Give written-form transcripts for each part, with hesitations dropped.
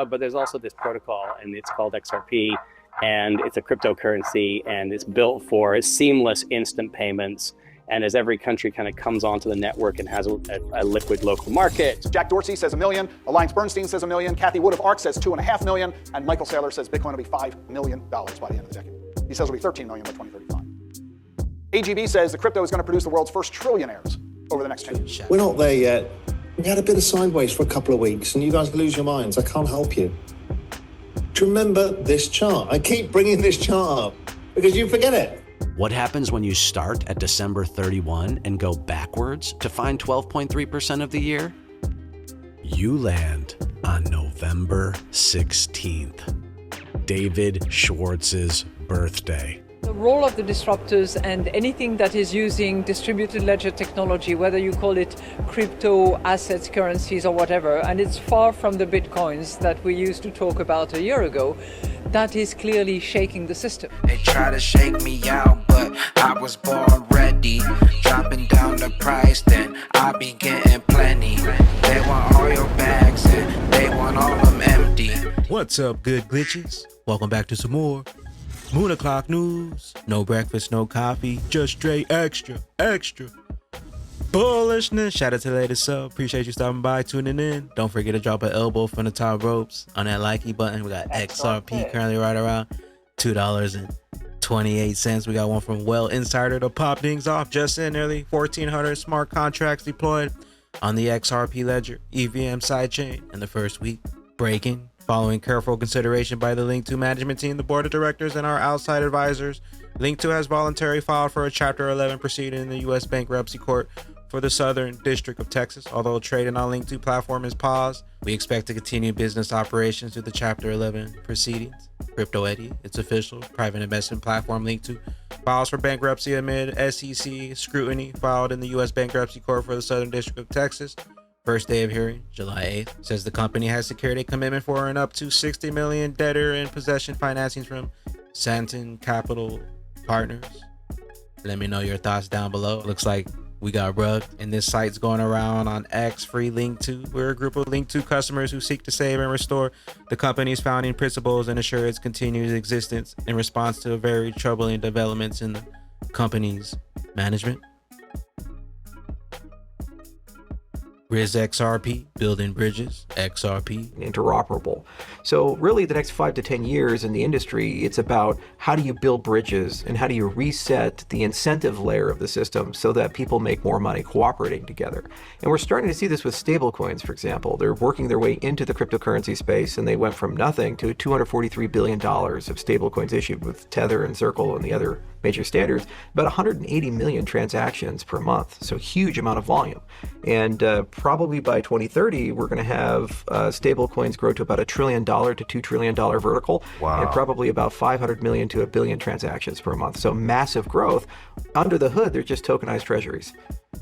But there's also this protocol, and it's called XRP, and it's a cryptocurrency, and it's built for seamless instant payments. And as every country kind of comes onto the network and has a liquid local market. Jack Dorsey says $1 million, Alliance Bernstein says $1 million, Kathy Wood of ARK says $2.5 million, and Michael Saylor says Bitcoin will be $5 million by the end of the decade. He says it'll be $13 million by 2035. AGB says the crypto is going to produce the world's first trillionaires over the next 10 years. We're not there yet. We had a bit of sideways for a couple of weeks, and you guys lose your minds. I can't help you. Do you remember this chart? I keep bringing this chart up because you forget it. What happens when you start at December 31 and go backwards to find 12.3% of the year? You land on November 16th, David Schwartz's birthday. The role of the disruptors and anything that is using distributed ledger technology, whether you call it crypto, assets, currencies, or whatever, and it's far from the bitcoins that we used to talk about a year ago, that is clearly shaking the system. They try to shake me out, but I was born ready. Dropping down the price, then I be getting plenty. They want all your bags and they want all them empty. What's up, good glitches? Welcome back to some more Moon O'Clock News. No breakfast, no coffee, just straight extra bullishness. Shout out to the latest sub. Appreciate you stopping by, tuning in. Don't forget to drop an elbow from the top ropes on that likey button. We got XRP currently right around $2.28. We got one from Well Insider to pop things off. Just in, nearly 1,400 smart contracts deployed on the XRP ledger EVM sidechain in the first week. Breaking. Following careful consideration by the Linqto management team, the board of directors, and our outside advisors, Linqto has voluntarily filed for a Chapter 11 proceeding in the U.S. bankruptcy court for the Southern District of Texas. Although trading on Linqto platform is paused, we expect to continue business operations through the Chapter 11 proceedings. Crypto Eddy, its official private investment platform, Linqto, files for bankruptcy amid SEC scrutiny filed in the U.S. bankruptcy court for the Southern District of Texas. First day of hearing, July 8th, says the company has secured a commitment for an up to $60 million debtor in possession financing from Santon Capital Partners. Let me know your thoughts down below. Looks like we got rugged, and this site's going around on X, free Linqto. We're a group of Linqto customers who seek to save and restore the company's founding principles and assure its continued existence in response to very troubling developments in the company's management. Riz XRP, building bridges, XRP. Interoperable. So really the next 5 to 10 years in the industry, it's about how do you build bridges and how do you reset the incentive layer of the system so that people make more money cooperating together. And we're starting to see this with stablecoins, for example. They're working their way into the cryptocurrency space, and they went from nothing to $243 billion of stablecoins issued with Tether and Circle and the other major standards, about 180 million transactions per month. So huge amount of volume. And probably by 2030, we're going to have stable coins grow to about $1 trillion to $2 trillion vertical. Wow. And probably about 500 million to 1 billion transactions per month. So massive growth. Under the hood, they're just tokenized treasuries.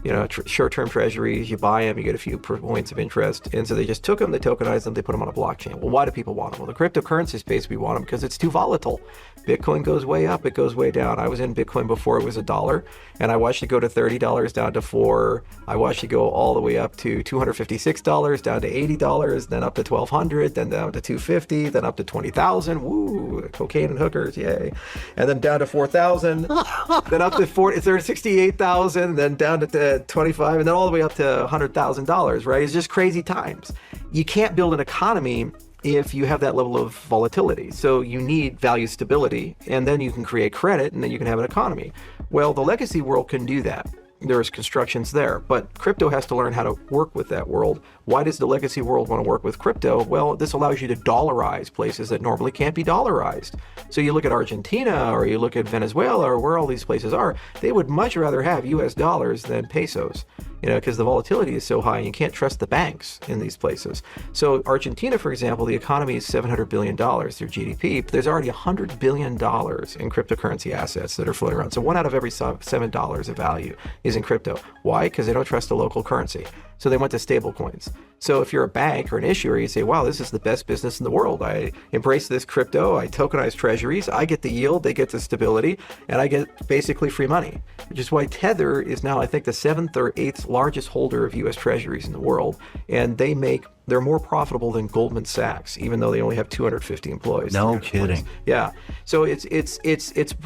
You know, short-term treasuries, you buy them, you get a few points of interest. And so they just took them, they tokenized them, they put them on a blockchain. Well, why do people want them? Well, the cryptocurrency space, we want them because it's too volatile. Bitcoin goes way up, it goes way down. I was in Bitcoin before it was $1, and I watched it go to $30 down to $4. I watched it go all the way up to $256, down to $80, then up to $1,200, then down to $250, then up to $20,000. Woo, cocaine and hookers, yay. And then down to $4,000, then up to $68,000, then down to 25, and then all the way up to $100,000, right? It's just crazy times. You can't build an economy if you have that level of volatility. So you need value stability, and then you can create credit, and then you can have an economy. Well, the legacy world can do that. There's constructions there, but crypto has to learn how to work with that world. Why does the legacy world want to work with crypto? Well, this allows you to dollarize places that normally can't be dollarized. So you look at Argentina, or you look at Venezuela, or where all these places are, they would much rather have US dollars than pesos, you know, because the volatility is so high and you can't trust the banks in these places. So Argentina, for example, the economy is $700 billion, their GDP, but there's already $100 billion in cryptocurrency assets that are floating around. So 1 out of every $7 of value is in crypto. Why? Because they don't trust the local currency. So they went to stable coins. So if you're a bank or an issuer, you say, wow, this is the best business in the world. I embrace this crypto, I tokenize treasuries, I get the yield, they get the stability, and I get basically free money, which is why Tether is now, I think, the 7th or 8th largest holder of US treasuries in the world. And they make They're more profitable than Goldman Sachs, even though they only have 250 employees. No kidding. Yeah. So it's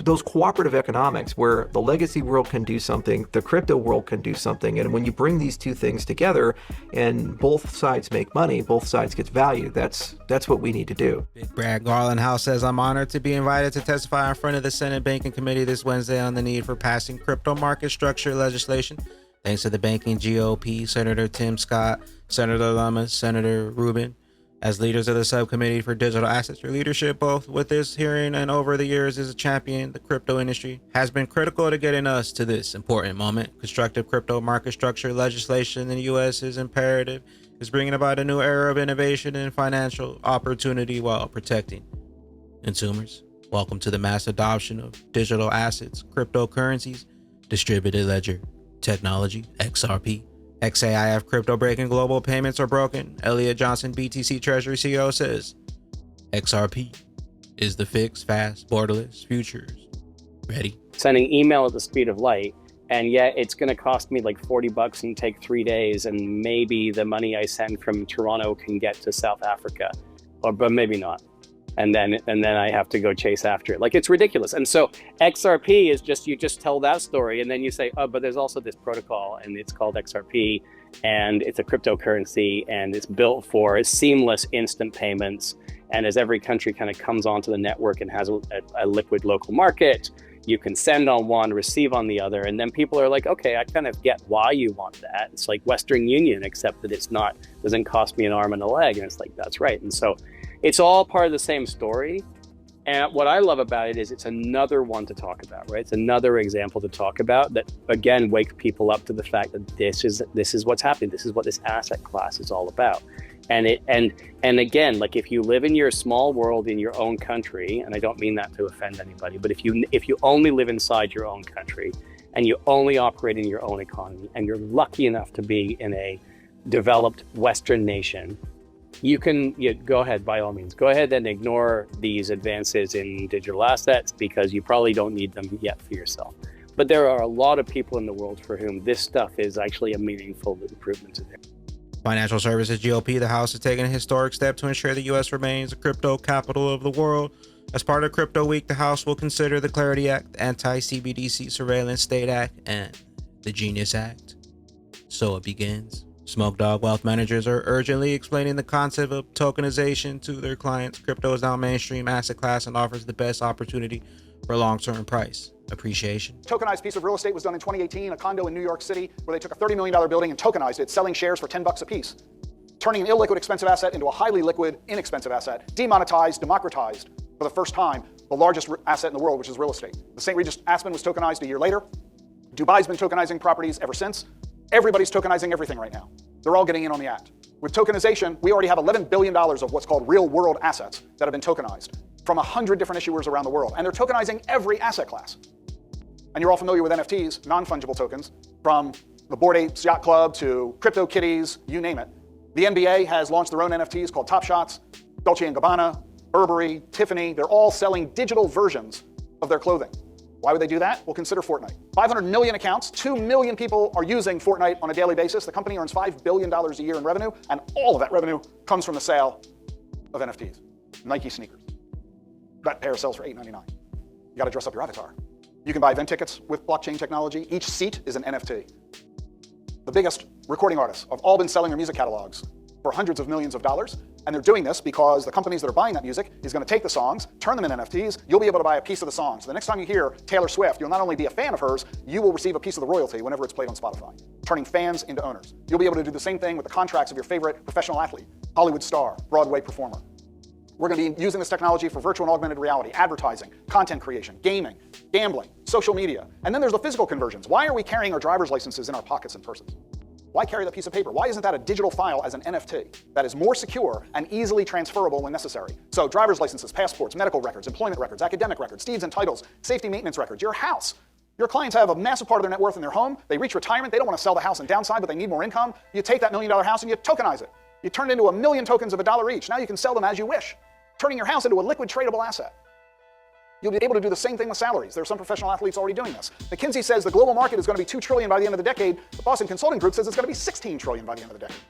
those cooperative economics where the legacy world can do something, the crypto world can do something, and when you bring these two things together and both sides make money, both sides get value, that's what we need to do. Big Brad Garland House says, I'm honored to be invited to testify in front of the Senate Banking Committee this Wednesday on the need for passing crypto market structure legislation. Thanks to the banking GOP, Senator Tim Scott, Senator Lummis, Senator Rubin, as leaders of the subcommittee for digital assets. Your leadership, both with this hearing and over the years as a champion, the crypto industry has been critical to getting us to this important moment. Constructive crypto market structure legislation in the U.S. is imperative. It's bringing about a new era of innovation and financial opportunity while protecting consumers. Welcome to the mass adoption of digital assets, cryptocurrencies, distributed ledger technology, XRP. XAIF crypto breaking global payments are broken. Elliot Johnson, BTC Treasury CEO, says XRP is the fixed, fast, borderless futures. Ready? Sending email at the speed of light, and yet it's going to cost me like $40 and take 3 days, and maybe the money I send from Toronto can get to South Africa, but maybe not. And then I have to go chase after it. Like, it's ridiculous. And so XRP is just, you just tell that story and then you say, oh, but there's also this protocol and it's called XRP and it's a cryptocurrency and it's built for seamless instant payments. And as every country kind of comes onto the network and has a liquid local market, you can send on one, receive on the other. And then people are like, okay, I kind of get why you want that. It's like Western Union, except that it's not, doesn't cost me an arm and a leg. And it's like, that's right. And so it's all part of the same story. And what I love about it is it's another one to talk about, right? It's another example to talk about that, again, wake people up to the fact that this is what's happening. This is what this asset class is all about. And again, like, if you live in your small world in your own country, and I don't mean that to offend anybody, but if you only live inside your own country and you only operate in your own economy and you're lucky enough to be in a developed Western nation, you go ahead, by all means, go ahead and ignore these advances in digital assets because you probably don't need them yet for yourself. But there are a lot of people in the world for whom this stuff is actually a meaningful improvement to them. Financial Services GOP, the House is taking a historic step to ensure the U.S. remains the crypto capital of the world. As part of Crypto Week, the House will consider the Clarity Act, Anti-CBDC Surveillance State Act, and the Genius Act. So it begins. Smoke Dog Wealth Managers are urgently explaining the concept of tokenization to their clients. Crypto is now a mainstream asset class and offers the best opportunity for long-term price appreciation. Tokenized piece of real estate was done in 2018, a condo in New York City, where they took a $30 million building and tokenized it, selling shares for $10 a piece, turning an illiquid expensive asset into a highly liquid inexpensive asset, demonetized, democratized for the first time, the largest asset in the world, which is real estate. The St. Regis Aspen was tokenized a year later. Dubai's been tokenizing properties ever since. Everybody's tokenizing everything right now. They're all getting in on the act. With tokenization, we already have $11 billion of what's called real world assets that have been tokenized from 100 different issuers around the world. And they're tokenizing every asset class. And you're all familiar with NFTs, non-fungible tokens, from the Bored Apes Yacht Club to CryptoKitties, you name it. The NBA has launched their own NFTs called Top Shots. Dolce & Gabbana, Burberry, Tiffany, they're all selling digital versions of their clothing. Why would they do that? Well, consider Fortnite. 500 million accounts, 2 million people are using Fortnite on a daily basis. The company earns $5 billion a year in revenue, and all of that revenue comes from the sale of NFTs. Nike sneakers. That pair sells for $8.99. You gotta dress up your avatar. You can buy event tickets with blockchain technology. Each seat is an NFT. The biggest recording artists have all been selling their music catalogs for hundreds of millions of dollars. And they're doing this because the companies that are buying that music is going to take the songs, turn them into NFTs. You'll be able to buy a piece of the song. So the next time you hear Taylor Swift, you'll not only be a fan of hers, you will receive a piece of the royalty whenever it's played on Spotify, turning fans into owners. You'll be able to do the same thing with the contracts of your favorite professional athlete, Hollywood star, Broadway performer. We're going to be using this technology for virtual and augmented reality, advertising, content creation, gaming, gambling, social media. And then there's the physical conversions. Why are we carrying our driver's licenses in our pockets and purses? Why carry that piece of paper? Why isn't that a digital file as an NFT that is more secure and easily transferable when necessary? So driver's licenses, passports, medical records, employment records, academic records, deeds and titles, safety maintenance records, your house. Your clients have a massive part of their net worth in their home. They reach retirement. They don't want to sell the house and downside, but they need more income. You take that $1 million house and you tokenize it. You turn it into 1 million tokens of $1 each. Now you can sell them as you wish, turning your house into a liquid tradable asset. You'll be able to do the same thing with salaries. There are some professional athletes already doing this. McKinsey says the global market is going to be $2 trillion by the end of the decade. The Boston Consulting Group says it's going to be $16 trillion by the end of the decade.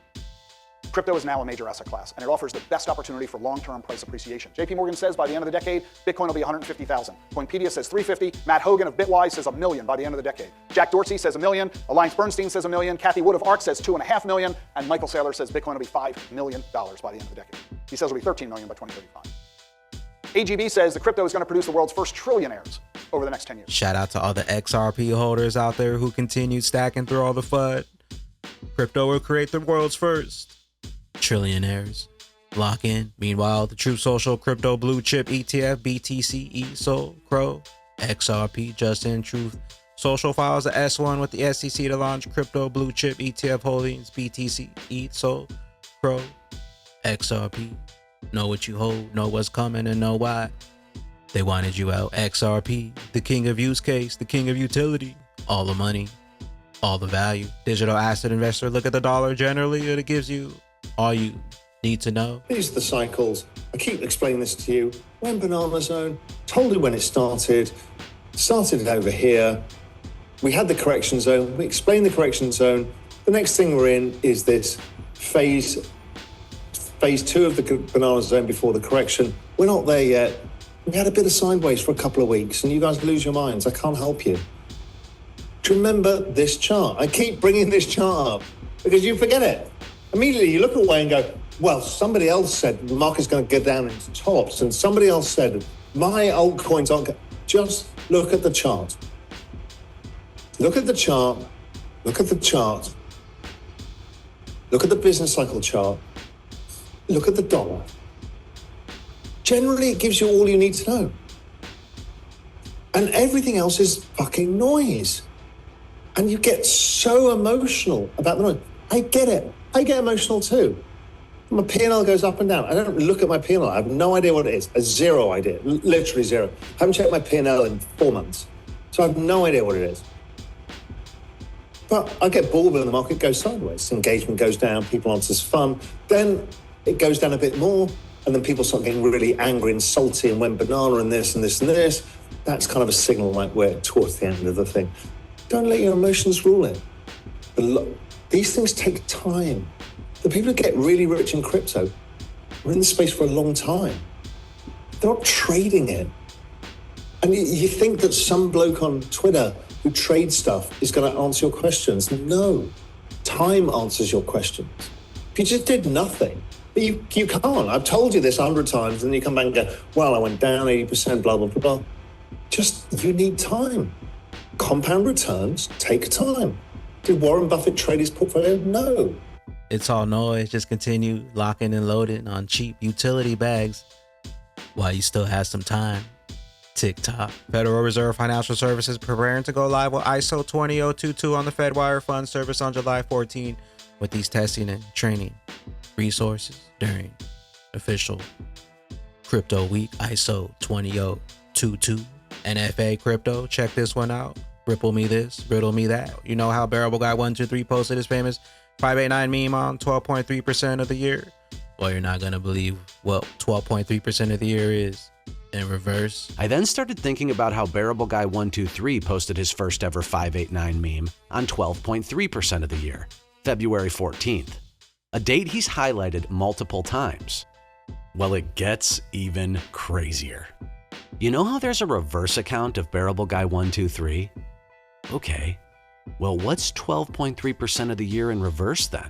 Crypto is now a major asset class, and it offers the best opportunity for long-term price appreciation. JP Morgan says by the end of the decade, Bitcoin will be 150,000. Coinpedia says 350. Matt Hogan of Bitwise says 1 million by the end of the decade. Jack Dorsey says 1 million. AllianceBernstein says 1 million. Kathy Wood of ARK says 2.5 million. And Michael Saylor says Bitcoin will be $5 million by the end of the decade. He says it'll be 13 million by 2035. AGB says the crypto is going to produce the world's first trillionaires over the next 10 years. Shout out to all the XRP holders out there who continued stacking through all the FUD. Crypto will create the world's first trillionaires. Lock in. Meanwhile, the Truth Social Crypto Blue Chip ETF, BTC, Sol, Crow, XRP, Justin Truth Social files the S1 with the SEC to launch Crypto Blue Chip ETF holdings, BTC, Sol, Crow, XRP. Know what you hold, know what's coming, and know why. They wanted you out. XRP, the king of use case, the king of utility. All the money, all the value. Digital asset investor, look at the dollar generally, and it gives you all you need to know. These are the cycles. I keep explaining this to you. When Banana Zone, told you when it started it over here. We had the correction zone. We explained the correction zone. The next thing we're in is this phase 2 of the Banana Zone before the correction. We're not there yet. We had a bit of sideways for a couple of weeks, and you guys lose your minds. I can't help you. Do you remember this chart? I keep bringing this chart up because you forget it. Immediately you look away and go, well, somebody else said the market's going to go down into tops, and somebody else said my altcoins aren't. Just look at the chart. Look at the chart. Look at the chart. Look at the business cycle chart. Look at the dollar. Generally, it gives you all you need to know. And everything else is fucking noise. And you get so emotional about the noise. I get it. I get emotional too. My P&L goes up and down. I don't look at my P&L. I have no idea what it is. A zero idea. Literally zero. I haven't checked my P&L in 4 months. So I have no idea what it is. But I get bored when the market goes sideways. Engagement goes down. People aren't as fun. Then it goes down a bit more. And then people start getting really angry and salty and went banana and this and this and this. That's kind of a signal like we're towards the end of the thing. Don't let your emotions rule it. These things take time. The people who get really rich in crypto are in the space for a long time. They're not trading it. And you think that some bloke on Twitter who trades stuff is going to answer your questions. No. Time answers your questions. If you just did nothing, but you can't. I've told you this 100 times, and then you come back and go, well, I went down 80%, blah, blah, blah, blah. Just, you need time. Compound returns take time. Did Warren Buffett trade his portfolio? No. It's all noise. Just continue locking and loading on cheap utility bags while you still have some time. TikTok. Federal Reserve Financial Services preparing to go live with ISO 20022 on the FedWire Fund service on July 14 with these testing and training resources during official crypto week. ISO 20022 NFA crypto. Check this one out. Ripple me this, riddle me that. You know how Bearable Guy 123 posted his famous 589 meme on 12.3% of the year? Well, you're not gonna believe what 12.3% of the year is in reverse. I then started thinking about how Bearable Guy 123 posted his first ever 589 meme on 12.3% of the year, February 14th, a date he's highlighted multiple times. Well, it gets even crazier. You know how there's a reverse account of Bearable Guy 123? Okay, well, what's 12.3% of the year in reverse then?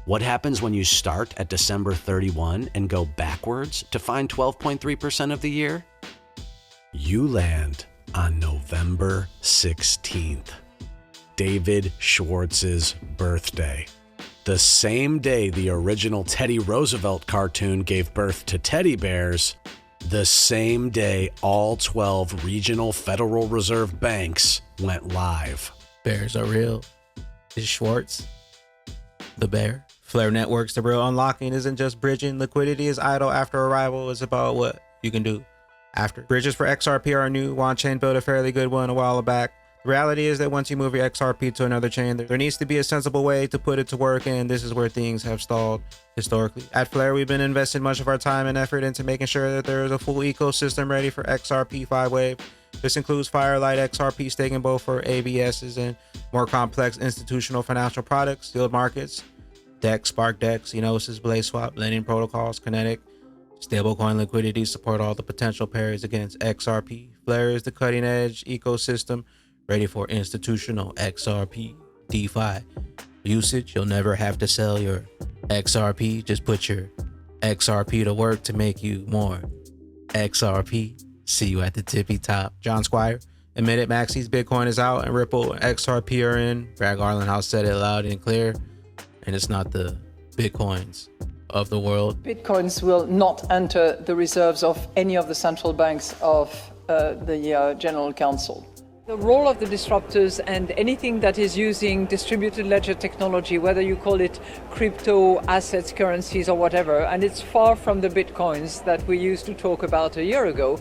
What happens when you start at December 31 and go backwards to find 12.3% of the year? You land on November 16th, David Schwartz's birthday. The same day the original Teddy Roosevelt cartoon gave birth to teddy bears, the same day all 12 regional Federal Reserve banks went live. Bears are real. Is Schwartz the bear? Flare Networks, the real unlocking isn't just bridging. Liquidity is idle after arrival. It's about what you can do after. Bridges for XRP are new. On-chain built a fairly good one a while back. The reality is that once you move your XRP to another chain, there needs to be a sensible way to put it to work, and this is where things have stalled historically. At Flare, we've been investing much of our time and effort into making sure that there is a full ecosystem ready for XRP 5-Wave. This includes Firelight XRP staking both for ABSs and more complex institutional financial products, yield markets, DEX, SparkDEX, Enosis, BlazeSwap, lending protocols, Kinetic, stablecoin liquidity support all the potential pairs against XRP. Flare is the cutting edge ecosystem ready for institutional XRP DeFi usage. You'll never have to sell your XRP. Just put your XRP to work to make you more XRP. See you at the tippy top. John Squire admitted Maxi's Bitcoin is out and Ripple and XRP are in. Brad Garland House said it loud and clear. And it's not the Bitcoins of the world. Bitcoins will not enter the reserves of any of the central banks of the General Council. The role of the disruptors and anything that is using distributed ledger technology, whether you call it crypto, assets, currencies or whatever, and it's far from the Bitcoins that we used to talk about a year ago,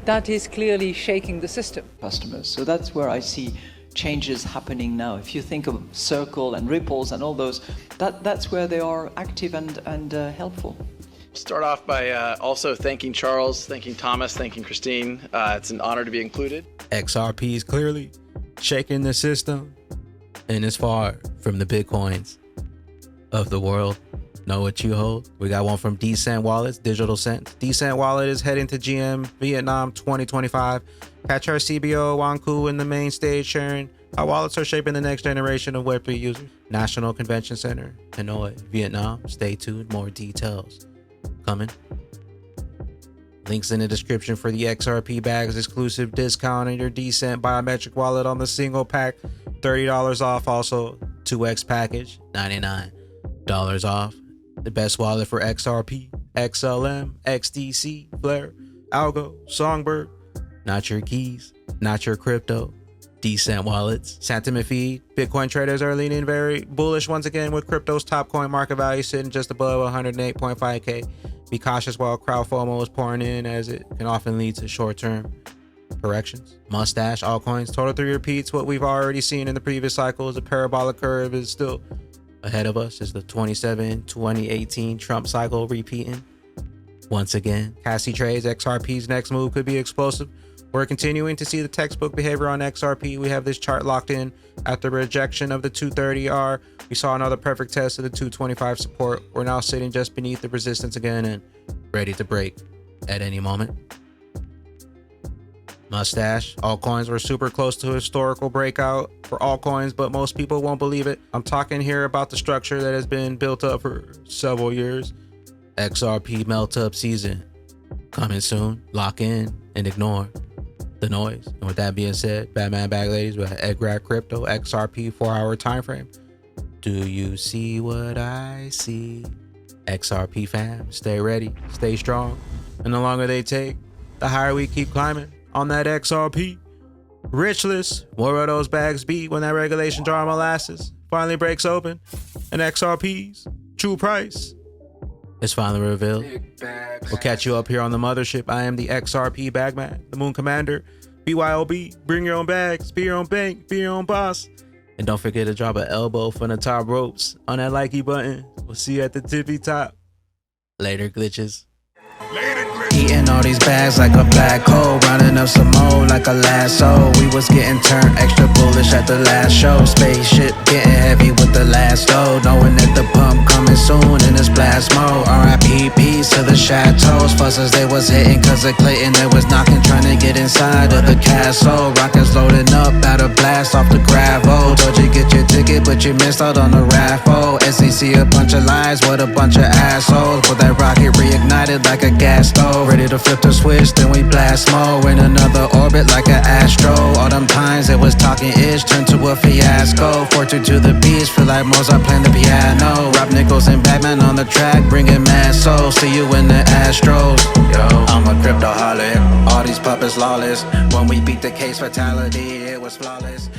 that is clearly shaking the system. Customers. So that's where I see changes happening now. If you think of Circle and Ripples and all those, that's where they are active and helpful. Start off by also thanking Charles, thanking Thomas, thanking Christine. It's an honor to be included. XRP is clearly shaking the system and is far from the Bitcoins of the world. Know what you hold? We got one from Decent Wallets, Digital Cents. Decent Wallet is heading to GM Vietnam 2025. Catch our CBO Wanku in the main stage sharing how wallets are shaping the next generation of Web3 users. National Convention Center, Hanoi, Vietnam. Stay tuned, more details coming. Links in the description for the XRP bags exclusive discount on your Decent biometric wallet on the single pack. $30 off. Also 2X package, $99 off. The best wallet for XRP, XLM, XDC, Flare, Algo, Songbird. Not your keys, not your crypto. Decent wallets. Sentiment feed. Bitcoin traders are leaning very bullish once again with crypto's top coin market value sitting just above 108.5K. Be cautious while crowd FOMO is pouring in, as it can often lead to short-term corrections. Mustache, altcoins. Total 3 repeats what we've already seen in the previous cycles. The parabolic curve is still ahead of us. Is the 2018 Trump cycle repeating once again. Cassie trades. XRP's next move could be explosive. We're continuing to see the textbook behavior on XRP. We have this chart locked in after rejection of the 230R. We saw another perfect test of the 225 support. We're now sitting just beneath the resistance again and ready to break at any moment. Mustache. Altcoins were super close to a historical breakout for altcoins, but most people won't believe it. I'm talking here about the structure that has been built up for several years. XRP melt up season coming soon. Lock in and ignore the noise. And with that being said, Batman Bag Ladies, we have Edgrad Crypto XRP 4-hour time frame. Do you see what I see? XRP fam, stay ready, stay strong, and the longer they take, the higher we keep climbing on that XRP rich list. What will those bags be when that regulation jar of molasses finally breaks open and XRP's true price is finally revealed? We'll catch you up here on the mothership. I am the XRP Bagman, the Moon Commander. BYOB, bring your own bags, be your own bank, be your own boss. And don't forget to drop an elbow from the top ropes on that likey button. We'll see you at the tippy top. Later, glitches. Eating all these bags like a black hole, rounding up some more like a lasso. We was getting turned extra bullish at the last show. Spaceship getting heavy with the last load, knowing that the pump coming soon in this blast mode. RIP peace to the chateaus. Fusses they was hitting cause of Clayton they was knocking, trying to get inside of the castle. Rockets loading up, about to blast off the gravel. Told you get your ticket but you missed out on the raffle. SEC a bunch of lies, what a bunch of assholes. But that rocket reignited like a gas stove. Ready to flip the switch, then we blast more in another orbit like an astro. All them times it was talking ish turned to a fiasco. Fortune to the beach, feel like Mozart playing the piano. Rob Nichols and Batman on the track, bringing mad souls. See you in the Astros. Yo, I'm a crypto holic. All these puppets lawless. When we beat the case fatality, it was flawless.